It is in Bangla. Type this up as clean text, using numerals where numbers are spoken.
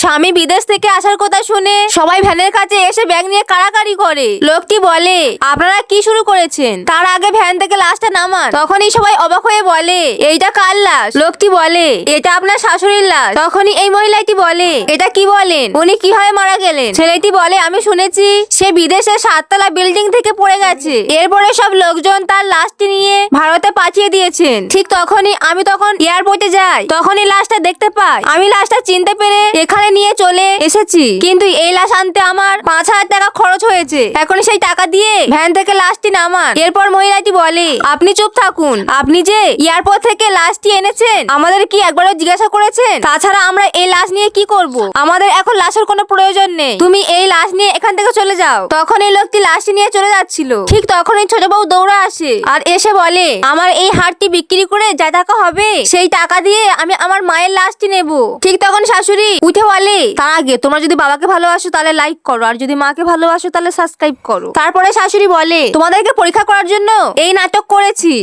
স্বামী বিদেশ থেকে আসার কথা শুনে সবাই ভ্যানের কাছে এসে ব্যাগ নিয়ে কাড়াকাড়ি করে। লোকটি বলে, আপনারা কি শুরু করেছেন? তার আগে ভ্যান থেকে লাশটা নামান। তখনই সবাই অবাক হয়ে বলে, এইটা কার লাশ? লোকটি বলে, এটা আপনার শাশুড়ির লাশ। তখনই এই মহিলাটি বলে, এটা কি বলেন? উনি কিভাবে মারা গেলেন? ছেলেটি বলে, আমি শুনেছি সে বিদেশের 7 তলা বিল্ডিং থেকে পড়ে গেছে। এরপরে সব লোকজন তার লাশটি নিয়ে ভারতে পাঠিয়ে দিয়েছেন। ঠিক তখনই আমি এয়ারপোর্টে যাই। তখনই লাশটা দেখতে পাই। আমি লাশটা চিনতে পেরে এখানে নিয়ে চলে এসেছি, কিন্তু এই লাশ আনতে আমার 5,000 টাকা খরচ হয়েছে। এখন সেই টাকা দিয়ে ভ্যান থেকে লাশটি নামান। এরপর মহিলাটি বলে, আপনি চুপ থাকুন। আপনি যে এয়ারপোর্ট থেকে লাশটি এনেছেন আমাদের কি একবারও জিজ্ঞাসা করেছেন? তাছাড়া আমরা এই লাশ নিয়ে কি করব? আমাদের এখন লাশের কোনো প্রয়োজন নেই। তুমি এই লাশ নিয়ে এখান থেকে চলে যাও। তখন এই লোকটি লাশটি নিয়ে চলে যাচ্ছিল। ঠিক তখনই ছোট বউ দৌড়ে আসে আর এসে বলে, আমার এই হাড়টি বিক্রি করে যা টাকা হবে সেই টাকা দিয়ে আমি আমার মায়ের লাশটি নেব। ঠিক তখন শাশুড়ি উঠে বলে, তার আগে তোমরা যদি বাবাকে ভালোবাসো তাহলে লাইক করো, আর যদি মাকে ভালোবাসো তাহলে সাবস্ক্রাইব করো। তারপরে শাশুড়ি বলে, তোমাদেরকে পরীক্ষা করার জন্য এই নাটক করেছি।